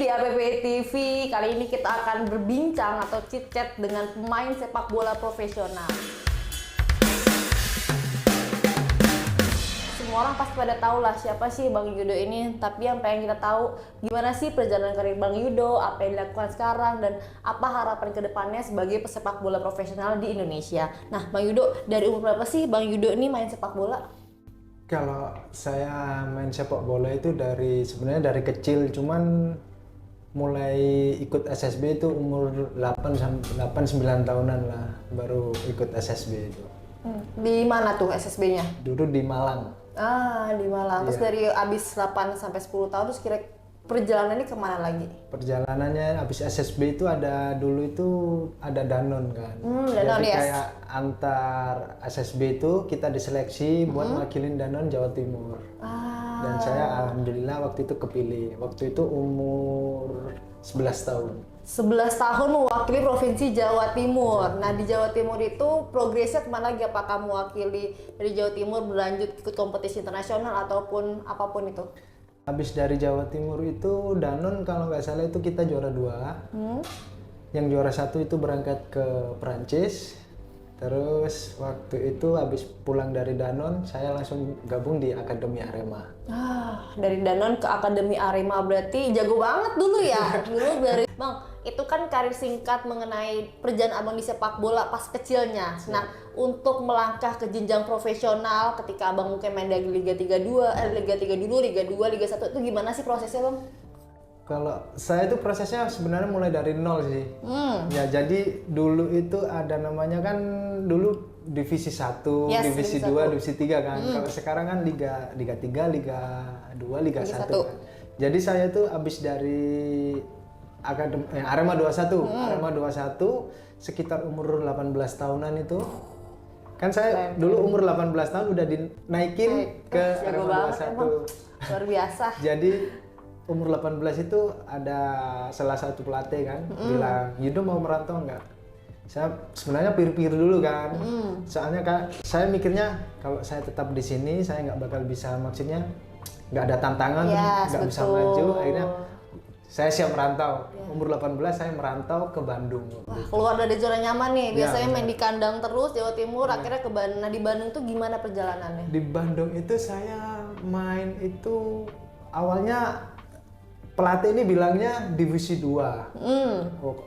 di APPI TV. Kali ini kita akan berbincang atau chit-chat dengan pemain sepak bola profesional. Semua orang pasti pada tahu lah siapa sih Bang Yudo ini. Tapi yang pengen kita tahu gimana sih perjalanan karir Bang Yudo, apa yang dilakukan sekarang, dan apa harapan kedepannya sebagai pesepak bola profesional di Indonesia. Nah, Bang Yudo, dari umur berapa sih Bang Yudo ini main sepak bola? Kalau saya main sepak bola itu sebenarnya dari kecil, cuman mulai ikut SSB itu umur 8-9 tahunan lah baru ikut SSB itu. Di mana tuh SSB-nya? Dulu di Malang. Di Malang. Terus Iya. dari abis 8 sampai 10 tahun terus kira perjalanannya kemana lagi? Perjalanannya habis SSB itu dulu itu ada Danon kan. Danon, Jadi yes. kayak antar SSB itu kita diseleksi buat mewakilin Danon Jawa Timur. Dan saya alhamdulillah waktu itu kepilih. Waktu itu umur 11 tahun. 11 tahun mewakili Provinsi Jawa Timur. Nah, di Jawa Timur itu progresnya kemana lagi? Apakah mewakili dari Jawa Timur berlanjut ikut kompetisi internasional ataupun apapun itu? Habis dari Jawa Timur itu Danon kalau nggak salah itu kita juara 2. Yang juara 1 itu berangkat ke Perancis. Terus waktu itu habis pulang dari Danon saya langsung gabung di Akademi Arema. Dari Danon ke Akademi Arema berarti jago banget dulu ya. Dulu dari Bang, itu kan karir singkat mengenai perjalanan Abang di sepak bola pas kecilnya. Nah, untuk melangkah ke jenjang profesional ketika Abang mungkin main di Liga 32, Liga 3 dulu, Liga 2, Liga 1 itu gimana sih prosesnya, Bang? Kalau saya itu prosesnya sebenarnya mulai dari nol sih. Ya jadi dulu itu ada namanya kan dulu divisi 1, Yes, divisi divisi 2, 1. divisi 3 kan. Kalau sekarang kan Liga 3, Liga 2, Liga Liga 1 1. kan. Jadi saya itu habis dari Arema 21, Arema 21 sekitar umur 18 tahunan itu. Kan saya dulu umur 18 tahun udah dinaikin ke Jago Arema banget 21. emang. Luar biasa. Jadi umur 18 itu ada salah satu pelatih kan bilang, "Yudo mau merantau nggak?" Saya sebenarnya pikir-pikir dulu kan. Soalnya saya mikirnya kalau saya tetap di sini saya nggak bakal bisa, maksudnya nggak ada tantangan, Yes, nggak bisa betul. maju. Akhirnya saya siap merantau. Umur 18 saya merantau ke Bandung. Wah, keluar dari zona nyaman nih. Biasanya Iya, main di kandang terus Jawa Timur, akhirnya ke Bandung. Nah, di Bandung tuh gimana perjalanannya? Di Bandung itu saya main itu awalnya pelatih ini bilangnya divisi 2.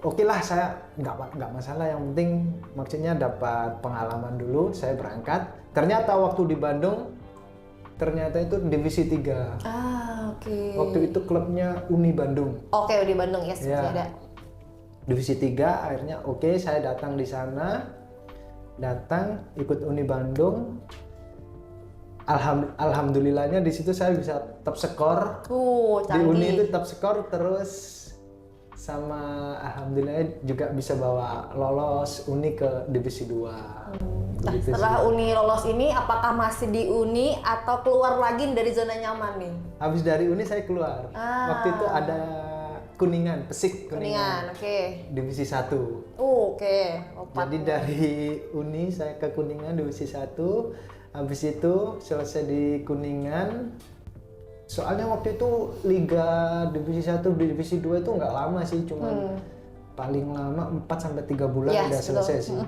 Oke lah, saya nggak masalah, yang penting maksudnya dapat pengalaman dulu. Saya berangkat. Ternyata waktu di Bandung ternyata itu divisi 3. Oke. Waktu itu klubnya Uni Bandung. Oke, di Bandung ya, masih Ya. ada. Divisi 3 akhirnya oke, saya datang di sana. Datang ikut Uni Bandung. Alhamdulillahnya di situ saya bisa top skor. Di Uni itu Canggih. top skor terus, sama alhamdulillah juga bisa bawa lolos Uni ke divisi 2. Nah, Begitu setelah sih. Uni lolos ini, apakah masih di Uni atau keluar lagi dari zona nyaman nih? Habis dari Uni saya keluar. Waktu itu ada Kuningan, Pesik Kuningan, oke. divisi 1. Oke, opat. Jadi dari Uni saya ke Kuningan divisi 1. Habis itu selesai di Kuningan. Soalnya waktu itu Liga divisi 1 divisi 2 itu nggak lama sih, cuman paling lama 4 sampai 3 bulan Yes, udah selesai betul. sih.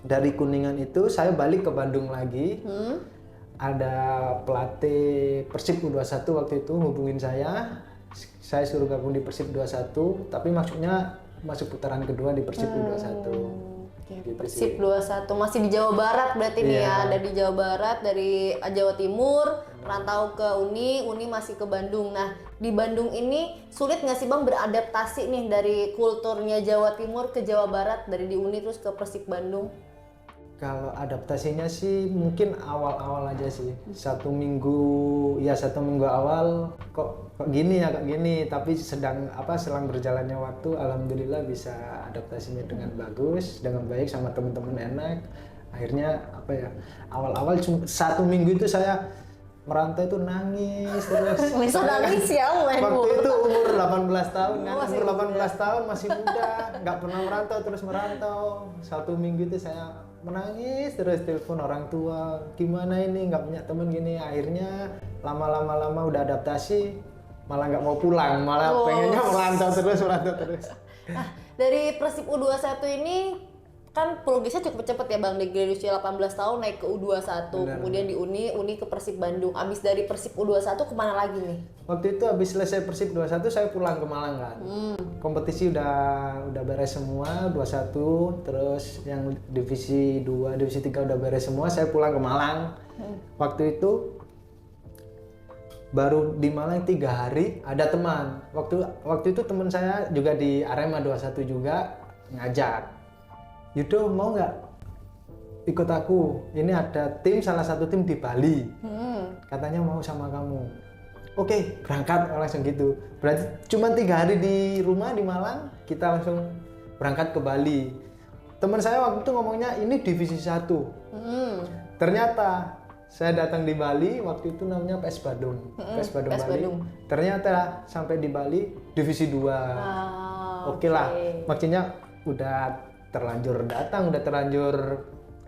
Dari Kuningan itu saya balik ke Bandung lagi. Ada pelatih Persib U21 waktu itu hubungin saya. Saya suruh gabung di Persib U21, tapi maksudnya masuk putaran kedua di Persib U21. Gitu Persib sih. 21 masih di Jawa Barat berarti nih ya. Iya. Dari Jawa Barat, dari Jawa Timur, merantau ke Uni masih ke Bandung. Nah, di Bandung ini sulit nggak sih Bang beradaptasi nih dari kulturnya Jawa Timur ke Jawa Barat, dari di Uni terus ke Persib Bandung? Kalau adaptasinya sih mungkin awal-awal aja sih. 1 minggu awal kok gini ya, kok gini. Tapi selang berjalannya waktu, alhamdulillah bisa adaptasinya dengan bagus, dengan baik, sama teman-teman enak. Akhirnya awal-awal 1 minggu itu saya merantau itu nangis terus. Bisa nangis ya, main Waktu bola. itu umur 18 tahun kan, Masih umur muda. 18 tahun masih muda, nggak pernah merantau, terus merantau. 1 minggu itu saya menangis terus, telepon orang tua, gimana ini nggak punya temen gini. Akhirnya lama udah adaptasi, malah nggak mau pulang, malah pengennya merantau terus. Nah, dari Persib U21 ini kan progresnya cukup cepat ya Bang, dari usia 18 tahun naik ke U21, kemudian di Uni ke Persib Bandung. Abis dari Persib U21 kemana lagi nih? Waktu itu habis selesai Persib 21 saya pulang ke Malang kan. Kompetisi udah beres semua 21, terus yang divisi 2, divisi 3 udah beres semua, saya pulang ke Malang. Waktu itu baru di Malang 3 hari ada teman. Waktu itu teman saya juga di Arema 21 juga ngajak. Yudo mau nggak ikut aku? Ini ada tim, salah satu tim di Bali. Katanya mau sama kamu. Oke, berangkat langsung gitu. Berarti cuma 3 hari di rumah di Malang, kita langsung berangkat ke Bali. Teman saya waktu itu ngomongnya ini divisi 1. Ternyata saya datang di Bali, waktu itu namanya PS Badung. PS Badung Bali. Ternyata sampai di Bali divisi 2. Oke lah, maksudnya udah terlanjur datang, udah terlanjur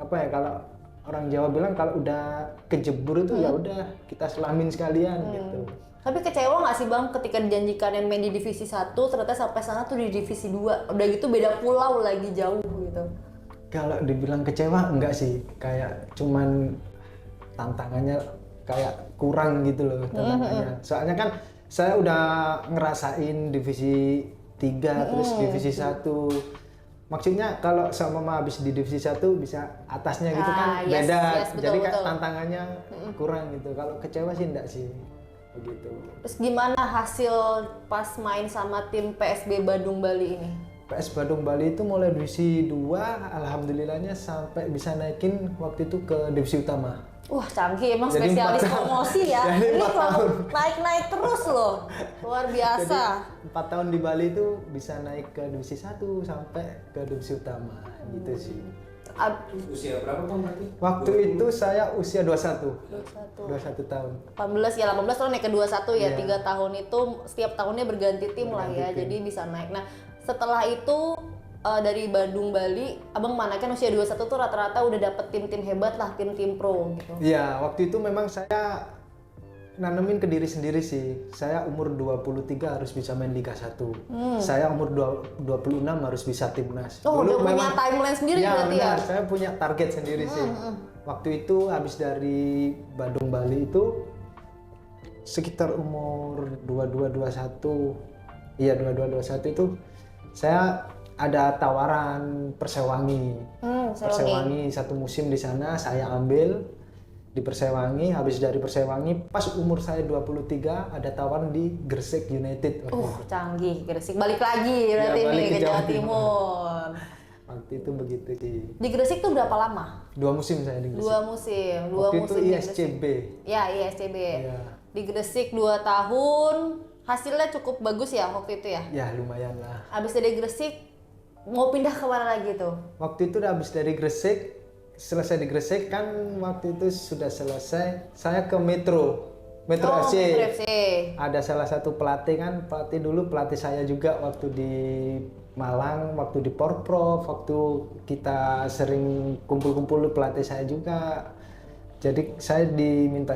apa ya, kalau orang Jawa bilang kalau udah kejebur itu ya udah kita selamin sekalian gitu. Tapi kecewa nggak sih Bang ketika dijanjikan yang main di divisi 1 ternyata sampai sana tuh di divisi 2, udah gitu beda pulau lagi jauh gitu? Kalau dibilang kecewa enggak sih, kayak cuman tantangannya kayak kurang gitu loh tantangannya. Soalnya kan saya udah ngerasain divisi 3 terus divisi 1. Maksudnya kalau sama mama habis di divisi 1 bisa atasnya gitu kan beda. Betul, jadi kan betul. tantangannya kurang gitu. Kalau kecewa sih enggak sih. Begitu. Terus gimana hasil pas main sama tim PSB Badung Bali ini? PS Badung Bali itu mulai divisi 2, alhamdulillahnya sampai bisa naikin waktu itu ke divisi utama. Wah canggih, emang Jadi spesialis 4 tahun. promosi ya. Jadi Ini 4 kalau tahun. naik-naik terus loh, luar biasa. Jadi 4 tahun di Bali itu bisa naik ke divisi 1 sampai ke divisi utama gitu sih. Usia berapa Bang berarti? Waktu itu saya usia 21. 21. 21 tahun. 18 ya, 18 tahun naik ke 21 ya, Iya. 3 tahun itu setiap tahunnya berganti tim lah ya, jadi bisa naik. Nah setelah itu dari Badung Bali, Abang mana kan usia 21 tuh rata-rata udah dapet tim-tim hebat lah, tim-tim pro gitu. Iya, waktu itu memang saya nanemin ke diri sendiri sih. Saya umur 23 harus bisa main Liga 1. Saya umur 26 harus bisa timnas. Oh udah punya memang- timeline sendiri ya, berarti ya? benar, saya punya target sendiri sih. Waktu itu habis dari Badung Bali itu sekitar umur 22-21. Iya, 22-21 itu saya ada tawaran Persewangi. Persewangi 1 musim di sana saya ambil di Persewangi. Habis dari Persewangi pas umur saya 23 ada tawaran di Gresik United. Canggih, Gresik. Balik lagi berarti balik nih ke ke Jawa Jawa Timur. Waktu itu begitu sih. Di Gresik tuh berapa lama? 2 musim saya di Gresik. 2 musim. 2 Waktu itu musim di Gresik. ISCB. Ya, ISCB. Iya. Di Gresik 2 tahun. Hasilnya cukup bagus ya waktu itu ya? Ya lumayan lah. Abis dari Gresik mau pindah ke mana lagi tuh? Waktu itu udah habis dari Gresik, selesai di Gresik kan waktu itu sudah selesai, saya ke Metro FC. Metro FC. Ada salah satu pelatih kan, pelatih saya juga waktu di Malang, waktu di Porprov, waktu kita sering kumpul-kumpul pelatih saya juga. Jadi saya minta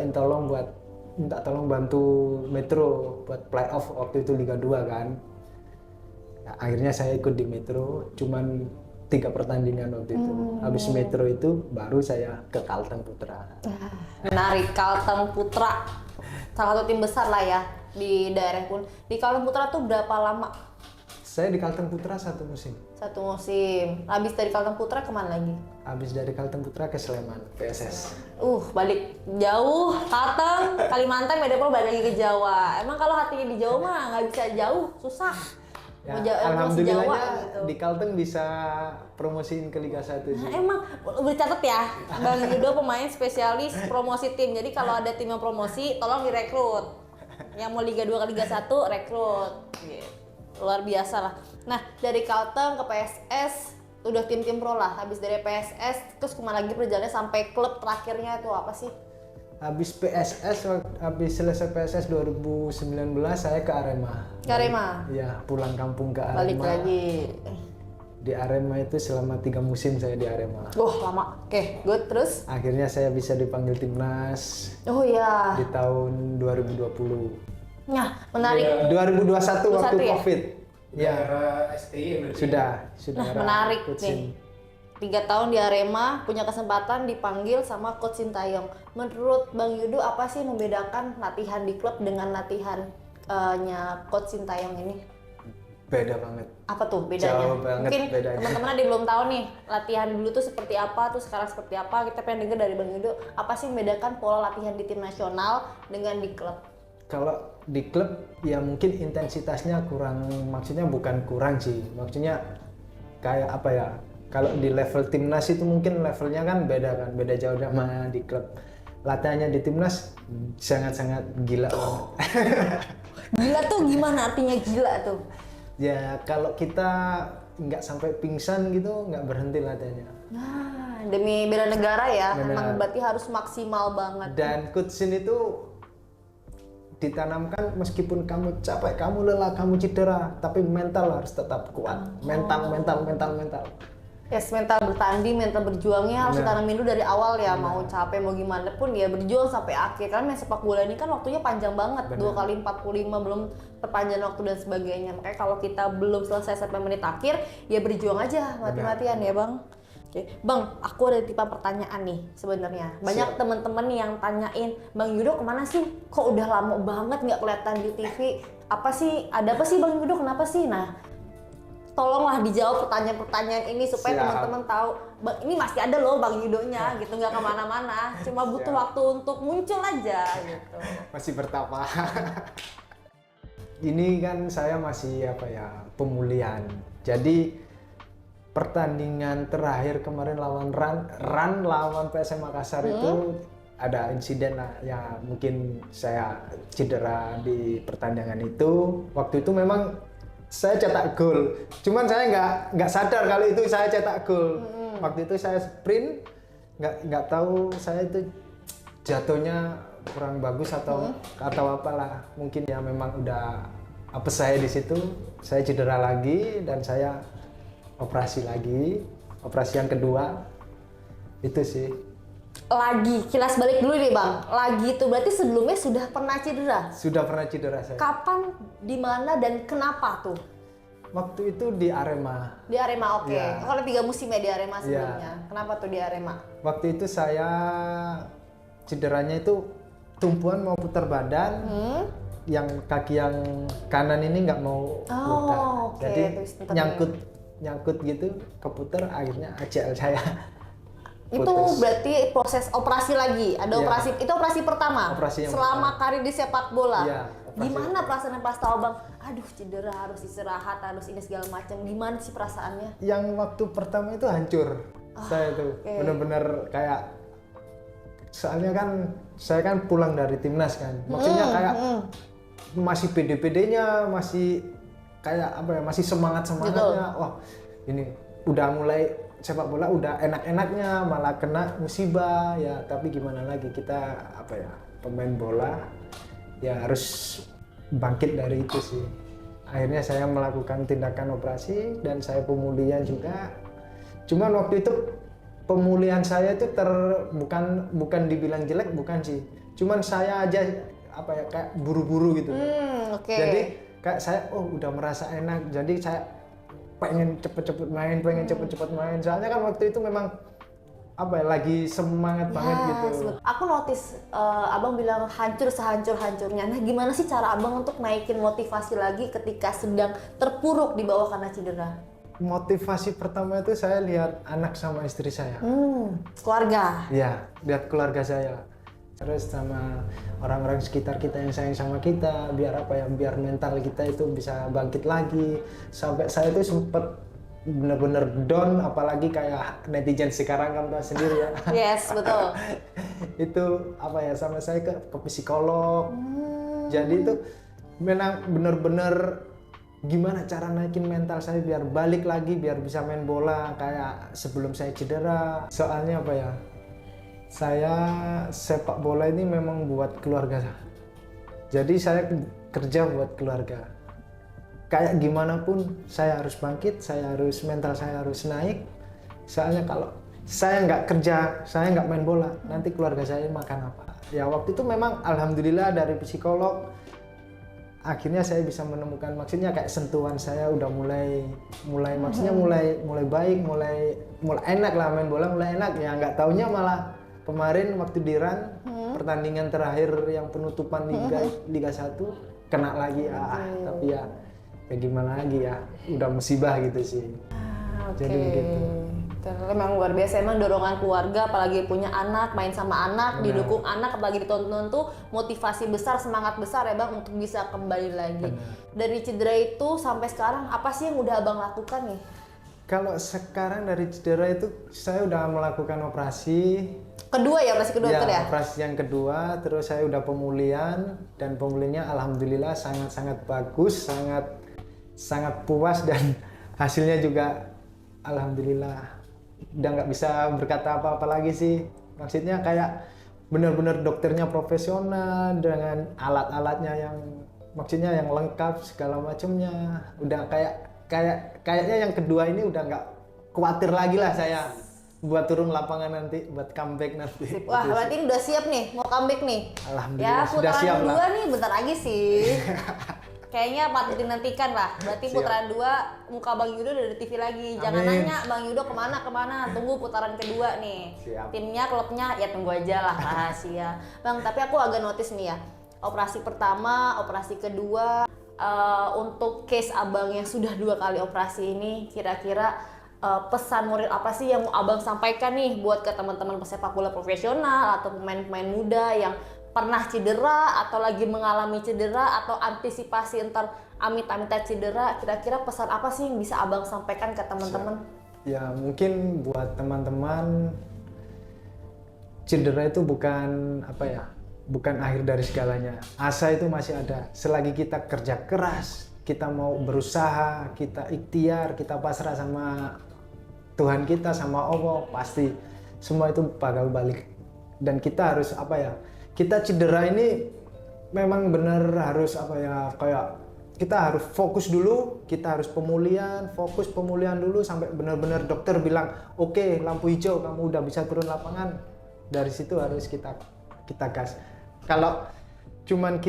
tolong bantu Metro buat playoff waktu itu Liga 2 kan. Nah, akhirnya saya ikut di Metro, cuman 3 pertandingan waktu itu. Habis Metro itu baru saya ke Kalteng Putra. Menarik, Kalteng Putra. Salah satu tim besar lah ya di daerah pun. Di Kalteng Putra tuh berapa lama? Saya di Kalteng Putra 1 musim. 1 musim. Habis dari Kalteng Putra kemana lagi? Habis dari Kalteng Putra ke Sleman, PSS. Balik jauh, Kalteng, Kalimantan, beda pula balik lagi ke Jawa. Emang kalau hatinya di Jawa mah nggak bisa jauh, susah. Ya, Mau Jawa alhamdulillahnya gitu. di Kalteng bisa promosiin ke Liga 1 sih. Nah, emang bercatat ya, Bang Yudo pemain spesialis promosi tim. Jadi kalau ada tim yang promosi, tolong direkrut. Yang mau Liga 2 ke Liga 1, rekrut. Gitu. Luar biasa lah. Nah, dari Kalteng ke PSS, udah tim-tim pro lah. Habis dari PSS, terus kemana lagi perjalanannya sampai klub terakhirnya itu apa sih? Habis selesai PSS 2019 saya ke Arema. Ke Arema? Iya, pulang kampung ke Arema. Balik lagi. Di Arema itu selama 3 musim saya di Arema. Lama. Oke, good. Terus? Akhirnya saya bisa dipanggil timnas Oh iya. di tahun 2020. Nah, menarik. 2021 waktu 21 ya? COVID. Ya, Era STY berarti. sudah Nah, era menarik Coach nih. Shin. 3 tahun di Arema, punya kesempatan dipanggil sama Coach Sintayong. Menurut Bang Yudo, apa sih membedakan latihan di klub dengan latihan nya Coach Sintayong ini? Beda banget. Apa tuh bedanya? Jauh banget Mungkin bedanya. teman-teman ada yang belum tahu nih, latihan dulu tuh seperti apa, terus sekarang seperti apa. Kita pengen denger dari Bang Yudo, apa sih membedakan pola latihan di tim nasional dengan di klub? Kalau di klub ya mungkin intensitasnya kurang, maksudnya bukan kurang sih, maksudnya kayak apa ya? Kalau di level timnas itu mungkin levelnya kan beda jauh sama di klub. Latihannya di timnas sangat-sangat gila banget. Gila tuh gimana artinya gila tuh? Ya kalau kita nggak sampai pingsan gitu nggak berhenti latihannya. Nah, demi bela negara ya, Benar. emang berarti harus maksimal banget. Dan Coach Shin itu ditanamkan meskipun kamu capek, kamu lelah, kamu cedera, tapi mental harus tetap kuat. Mental. Yes, mental bertanding, mental berjuangnya harus Benar. ditanamin dulu dari awal ya. Mau capek, mau gimana pun ya berjuang sampai akhir. Karena main sepak bola ini kan waktunya panjang banget. Benar. 2 kali 45 belum perpanjangan waktu dan sebagainya. Makanya kalau kita belum selesai sampai menit akhir, ya berjuang aja mati-matian ya Bang. Oke, Bang, aku ada tipe pertanyaan nih sebenarnya. Banyak Siap. teman-teman yang tanyain, Bang Yudo kemana sih? Kok udah lama banget nggak kelihatan di TV? Apa sih? Ada apa sih Bang Yudo? Kenapa sih? Nah, tolonglah dijawab pertanyaan-pertanyaan ini supaya Siap. teman-teman tahu, Bang, ini masih ada loh Bang Yudonya gitu, nggak kemana-mana. Cuma butuh Siap. waktu untuk muncul aja gitu. Masih bertapa. Ini kan saya masih apa ya, pemulihan. Jadi pertandingan terakhir kemarin lawan Ran lawan PSM Makassar itu ada insiden lah ya, mungkin saya cedera di pertandingan itu. Waktu itu memang saya cetak gol, cuman saya nggak sadar kalau itu saya cetak gol. Waktu itu saya sprint, nggak tahu saya itu jatuhnya kurang bagus atau apalah, mungkin ya memang udah apa saya di situ, saya cedera lagi dan saya operasi lagi, operasi yang kedua itu sih. Lagi, kilas balik dulu nih Bang. Lagi itu berarti sebelumnya sudah pernah cedera? Sudah pernah cedera saya. Kapan, di mana, dan kenapa tuh? Waktu itu di Arema. Di Arema, oke. Iya. Kalau 3 musim ya di Arema Iya. sebelumnya. Kenapa tuh di Arema? Waktu itu saya cederanya itu tumpuan mau putar badan, yang kaki yang kanan ini nggak mau putar. oke. Jadi Terus tetap nyangkut gitu, keputar, akhirnya ACL saya. Itu putus. berarti proses operasi lagi. Ada Iya. operasi, itu operasi pertama. Operasi yang selama karir di sepak bola. Iya, operasi. Gimana perasaan pas tahu Bang? Aduh, cedera, harus istirahat, harus ini segala macam. Gimana sih perasaannya? Yang waktu pertama itu hancur. Saya tuh oke. bener-bener kayak, soalnya kan saya kan pulang dari timnas kan. Maksudnya kayak masih pede-pedenya, masih kayak apa ya, masih semangat-semangatnya. Wah, ini udah mulai sepak bola udah enak-enaknya, malah kena musibah ya. Tapi gimana lagi, kita apa ya, pemain bola ya harus bangkit dari itu sih. Akhirnya saya melakukan tindakan operasi dan saya pemulihan juga. Cuman waktu itu pemulihan saya itu bukan dibilang jelek, bukan sih. Cuman saya aja apa ya, kayak buru-buru gitu. Oke. Jadi kayak saya udah merasa enak, jadi saya pengen cepet-cepet main, soalnya kan waktu itu memang apa ya, lagi semangat banget gitu. Aku notice Abang bilang hancur sehancur-hancurnya. Nah, gimana sih cara Abang untuk naikin motivasi lagi ketika sedang terpuruk di bawah karena cedera? Motivasi pertama itu saya lihat anak sama istri saya. Keluarga. Ya, lihat keluarga saya. Terus sama orang-orang sekitar kita yang sayang sama kita, biar apa ya, biar mental kita itu bisa bangkit lagi. Sampai saya itu sempet bener-bener down, apalagi kayak netizen sekarang kan tahu sendiri ya. Yes, betul. Itu apa ya, sama saya ke psikolog. Jadi itu memang bener-bener gimana cara naikin mental saya biar balik lagi, biar bisa main bola kayak sebelum saya cedera. Soalnya apa ya, saya sepak bola ini memang buat keluarga. Jadi saya kerja buat keluarga. Kayak gimana pun saya harus bangkit, mental saya harus naik. Soalnya kalau saya nggak kerja, saya nggak main bola, nanti keluarga saya makan apa? Ya waktu itu memang alhamdulillah dari psikolog akhirnya saya bisa menemukan, maksudnya kayak sentuhan saya udah mulai maksudnya mulai baik, mulai enak lah main bola, mulai enak ya. Nggak taunya malah kemarin waktu di RAN pertandingan terakhir yang penutupan Liga 1 kena lagi tapi ya gimana lagi ya, udah musibah gitu sih. Oke. Jadi begitu. Ternyata memang luar biasa, emang dorongan keluarga, apalagi punya anak, main sama anak, didukung anak, apalagi ditonton tuh motivasi besar, semangat besar ya Bang untuk bisa kembali lagi. Dari cedera itu sampai sekarang apa sih yang udah Abang lakukan nih? Kalau sekarang dari cedera itu saya udah melakukan operasi. Kedua ya, operasi kedua Ya, ya? operasi yang kedua, terus saya udah pemulihan, dan pemulihannya alhamdulillah sangat bagus, sangat puas, dan hasilnya juga alhamdulillah udah nggak bisa berkata apa-apa lagi sih. Maksudnya kayak benar-benar dokternya profesional dengan alat-alatnya yang maksudnya yang lengkap segala macamnya. Udah kayaknya yang kedua ini udah nggak khawatir lagi lah saya buat turun lapangan nanti, buat comeback nanti. Wah, berarti ini udah siap nih, mau comeback nih. Alhamdulillah Ya, sudah siap putaran lah. kedua nih bentar lagi sih. Kayaknya patut dinantikan lah. Berarti Siap. putaran 2 muka Bang Yudo udah di TV lagi. Jangan Amin. nanya Bang Yudo kemana. Tunggu putaran kedua nih. Siap. Timnya, klubnya ya tunggu aja lah, rahasia. Bang, tapi aku agak notice nih ya. Operasi pertama, operasi kedua, untuk case Abang yang sudah 2 kali operasi ini, kira-kira pesan moral apa sih yang mau Abang sampaikan nih buat ke teman-teman pesepak bola profesional atau pemain-pemain muda yang pernah cedera atau lagi mengalami cedera atau antisipasi entar amit-amit cedera, kira-kira pesan apa sih yang bisa Abang sampaikan ke teman-teman? Ya mungkin buat teman-teman, cedera itu bukan bukan akhir dari segalanya. Asa itu masih ada. Selagi kita kerja keras, kita mau berusaha, kita ikhtiar, kita pasrah sama Tuhan kita, sama Allah, pasti semua itu bakal balik. Dan kita harus kita cedera ini memang benar harus kayak kita harus fokus dulu, kita harus fokus pemulihan dulu sampai benar-benar dokter bilang oke, lampu hijau, kamu udah bisa turun lapangan. Dari situ harus kita gas. Kalau cuman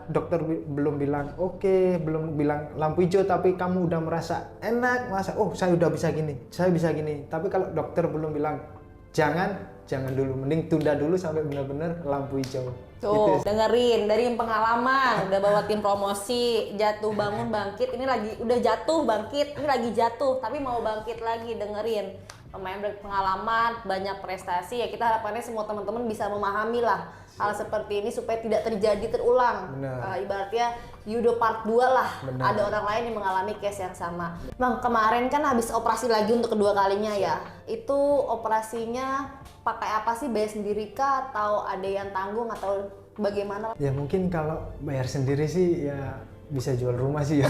dokter belum bilang oke, belum bilang lampu hijau, tapi kamu udah merasa enak, saya udah bisa gini, saya bisa gini. Tapi kalau dokter belum bilang jangan dulu, mending tunda dulu sampai benar-benar lampu hijau. Tuh, Gitu. dengerin dari pengalaman, udah bawa tim promosi, jatuh bangun bangkit, ini lagi udah jatuh bangkit, ini lagi jatuh tapi mau bangkit lagi, dengerin. Pemain berpengalaman, banyak prestasi, ya kita harapannya semua teman-teman bisa memahami lah hal seperti ini supaya tidak terjadi terulang. Ibaratnya Yudo part 2 lah. Benar. Ada orang lain yang mengalami case yang sama. Bang, kemarin kan habis operasi lagi untuk kedua kalinya ya. Itu operasinya pakai apa sih? Bayar sendiri kah atau ada yang tanggung atau bagaimana? Ya mungkin kalau bayar sendiri sih ya bisa jual rumah sih ya.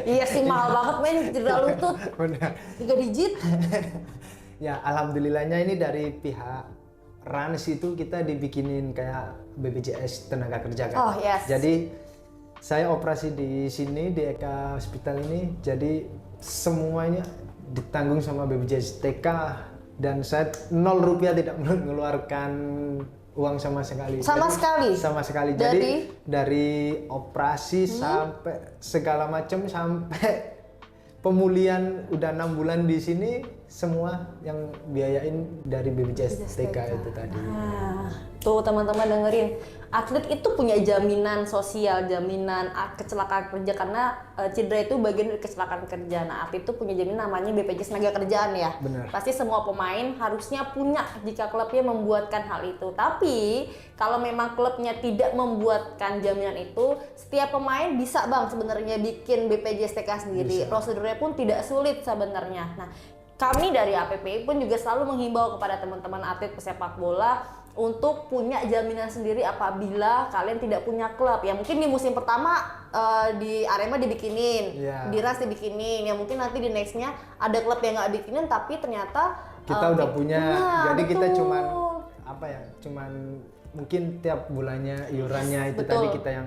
Iya sih, mahal banget men, cedera lutut. Benar. 3 digit. Ya alhamdulillahnya ini dari pihak RANS itu kita dibikinin kayak BPJS tenaga kerja kan. Oh, yes. Jadi saya operasi di sini di Eka Hospital ini, jadi semuanya ditanggung sama BPJS TK dan saya 0 rupiah tidak mengeluarkan uang sama sekali. Sama sekali. Jadi dari operasi sampai segala macam sampai pemulihan udah 6 bulan di sini, semua yang biayain dari BPJS TK itu tadi. Nah, tuh teman-teman dengerin, atlet itu punya jaminan sosial, jaminan kecelakaan kerja karena cedera itu bagian dari kecelakaan kerja. Nah, atlet itu punya jaminan namanya BPJS Tenaga Kerjaan ya. Benar. Pasti semua pemain harusnya punya jika klubnya membuatkan hal itu. Tapi kalau memang klubnya tidak membuatkan jaminan itu, setiap pemain bisa Bang sebenarnya bikin BPJS TK sendiri. Bisa. Prosedurnya pun tidak sulit sebenarnya. Nah, kami dari APPI pun juga selalu menghimbau kepada teman-teman atlet pesepak bola untuk punya jaminan sendiri apabila kalian tidak punya klub. Ya mungkin di musim pertama di Arema dibikinin, di RAS dibikinin. Ya mungkin nanti di nextnya ada klub yang nggak bikinin tapi ternyata Kita udah punya, jadi kita betul. cuman mungkin tiap bulannya iurannya itu Betul. tadi kita yang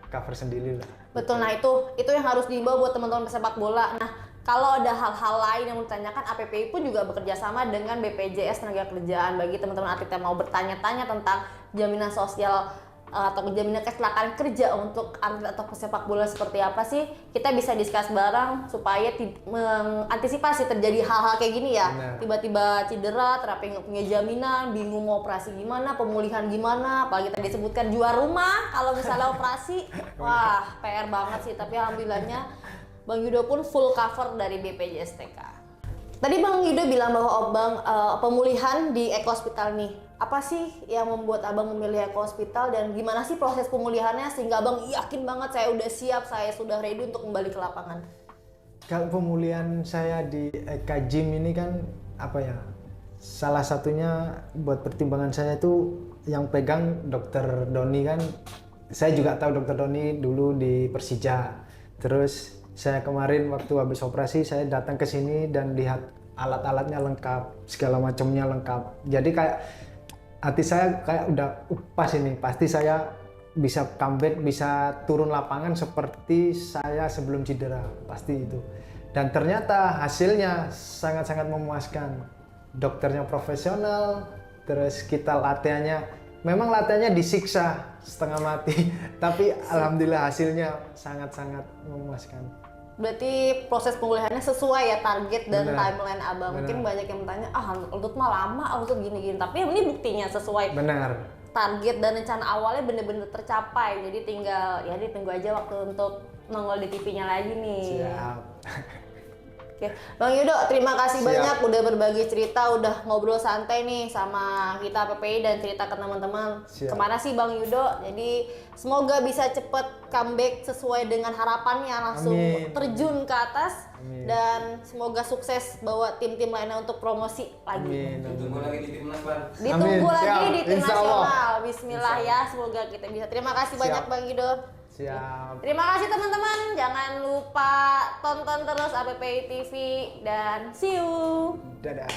cover sendiri lah. Betul, nah itu yang harus dibawa buat teman-teman pesepak bola. Nah, kalau ada hal-hal lain yang mau ditanyakan, APPI pun juga bekerja sama dengan BPJS Tenaga Kerjaan bagi teman-teman atlet yang mau bertanya-tanya tentang jaminan sosial atau jaminan kecelakaan kerja untuk atlet atau pesepak bola seperti apa sih? Kita bisa discuss bareng supaya mengantisipasi terjadi hal-hal kayak gini ya. Benar. Tiba-tiba cedera, terapi nggak punya jaminan, bingung mau operasi gimana, pemulihan gimana, apalagi tadi disebutkan jual rumah kalau misalnya operasi. Wah, PR banget sih, tapi alhamdulillahnya Bang Yudo pun full cover dari BPJS TK. Tadi Bang Yudo bilang bahwa pemulihan di Eko Hospital nih. Apa sih yang membuat Abang memilih Eko Hospital dan gimana sih proses pemulihannya sehingga Abang yakin banget saya udah siap, saya sudah ready untuk kembali ke lapangan? Kalau pemulihan saya di Eka Gym ini kan apa ya? Salah satunya buat pertimbangan saya itu yang pegang Dokter Doni kan. Saya juga tahu Dokter Doni dulu di Persija. Terus saya kemarin waktu habis operasi saya datang ke sini dan lihat alat-alatnya lengkap, segala macamnya lengkap. Jadi kayak hati saya kayak udah pas ini, pasti saya bisa comeback, bisa turun lapangan seperti saya sebelum cedera, pasti itu. Dan ternyata hasilnya sangat-sangat memuaskan. Dokternya profesional, terus kita latihannya, memang latihannya disiksa setengah mati, tapi alhamdulillah hasilnya sangat-sangat memuaskan. Berarti proses pemulihannya sesuai ya target dan Benar. timeline Abang. Benar. Mungkin banyak yang bertanya, lutut mah lama, lutut gini-gini. Tapi ini buktinya sesuai Benar. target dan rencana awalnya bener-bener tercapai. Jadi tinggal ya ditunggu aja waktu untuk nongol di TV-nya lagi nih. Siap. Oke, Bang Yudo, terima kasih Siap. banyak udah berbagi cerita, udah ngobrol santai nih sama kita PPI dan cerita ke teman-teman. Siap. Kemana sih Bang Yudo? Jadi semoga bisa cepet comeback sesuai dengan harapannya, langsung Amin. terjun ke atas. Amin. Dan semoga sukses bawa tim-tim lainnya untuk promosi lagi. Amin. Tunggu lagi di timnas, Bang. Ditunggu Amin. lagi Siap. di tim Insya Allah. nasional. Bismillah ya, semoga kita bisa. Terima kasih Siap. banyak Bang Yudo. Siap. Terima kasih teman-teman. Jangan lupa tonton terus APPI TV dan see you. Dadah.